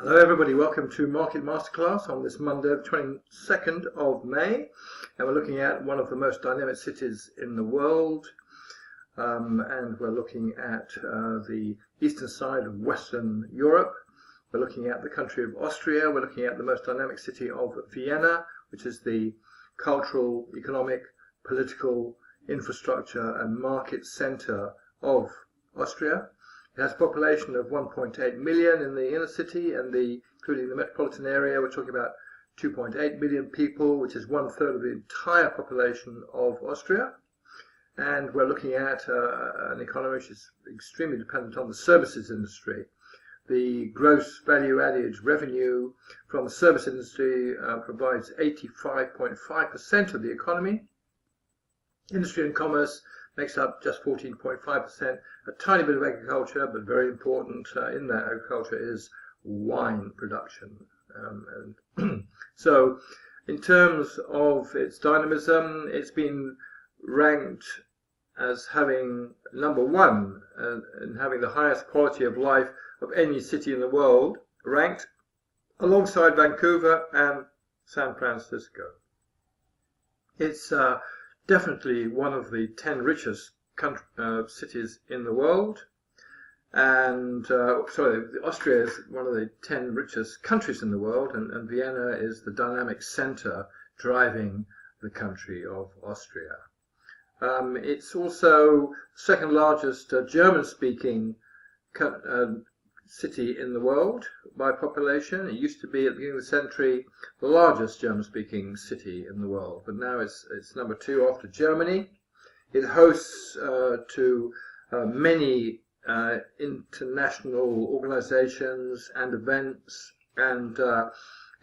Hello everybody, welcome to Market Masterclass on this Monday, the 22nd of May. And we're looking at one of the most dynamic cities in the world. And we're looking at the eastern side of Western Europe. We're looking at the country of Austria. We're looking at the most dynamic city of Vienna, which is the cultural, economic, political, infrastructure and market center of Austria. It has a population of 1.8 million in the inner city, and including the metropolitan area, we're talking about 2.8 million people, which is 1/3 of the entire population of Austria. And we're looking at an economy which is extremely dependent on the services industry. The gross value added revenue from the service industry provides 85.5% of the economy. Industry and commerce makes up just 14.5%. A tiny bit of agriculture, but very important in that agriculture is wine production. So in terms of its dynamism, it's been ranked as having number one and having the highest quality of life of any city in the world, ranked alongside Vancouver and San Francisco. It's definitely one of the 10 richest cities in the world, and Austria is one of the 10 richest countries in the world, and Vienna is the dynamic center driving the country of Austria. It's also second largest German-speaking city in the world by population. It used to be at the beginning of the century the largest German-speaking city in the world, but now it's number 2 after Germany. It hosts to many international organizations and events, and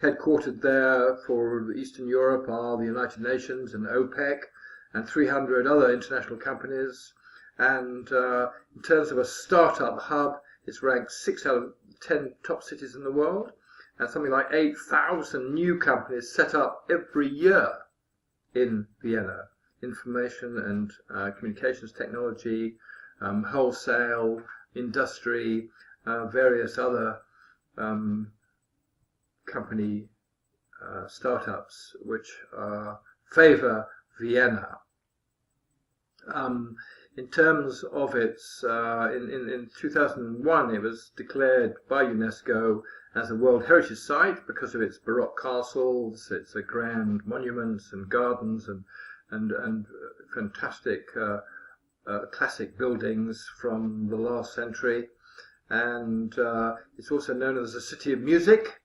headquartered there for Eastern Europe are the United Nations and OPEC and 300 other international companies. And in terms of a startup hub, it's ranked 6 out of 10 top cities in the world, and something like 8,000 new companies set up every year in Vienna. Information and communications technology, wholesale, industry, various other company startups which favor Vienna. In terms of its, in 2001, it was declared by UNESCO as a World Heritage Site because of its Baroque castles, its grand monuments and gardens and fantastic classic buildings from the last century. And it's also known as a city of music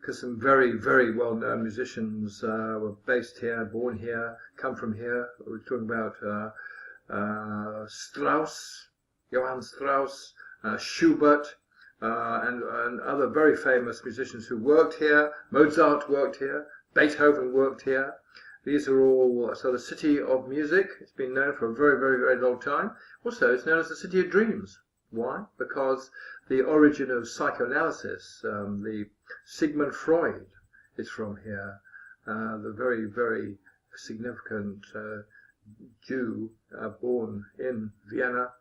because some very, very well-known musicians were based here, born here, come from here. We're talking about Strauss, Johann Strauss, Schubert, and other very famous musicians who worked here. Mozart worked here, Beethoven worked here. These are all, so the city of music. It's been known for a very, very, very long time. Also, it's known as the city of dreams. Why? Because the origin of psychoanalysis, the Sigmund Freud is from here. The very, very significant Jew born in Vienna,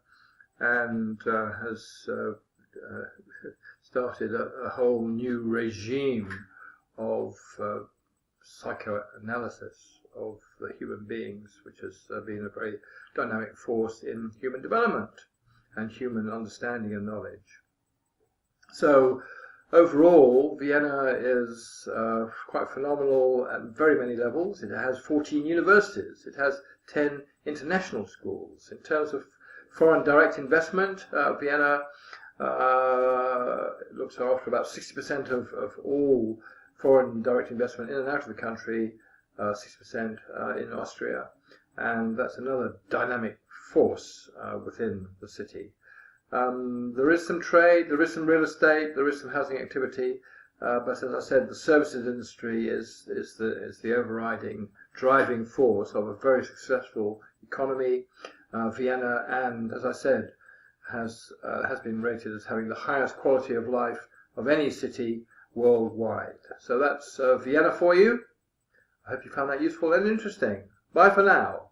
and has started a whole new regime of psychoanalysis of the human beings, which has been a very dynamic force in human development and human understanding and knowledge. So overall, Vienna is quite phenomenal at very many levels. It has 14 universities. It has 10 international schools. In terms of foreign direct investment, Vienna looks after about 60% of all foreign direct investment in and out of the country, 60% in Austria, and that's another dynamic force within the city. There is some trade, there is some real estate, there is some housing activity, but as I said, the services industry is the overriding driving force of a very successful economy. Vienna, and as I said, has been rated as having the highest quality of life of any city worldwide. So that's Vienna for you. I hope you found that useful and interesting. Bye for now.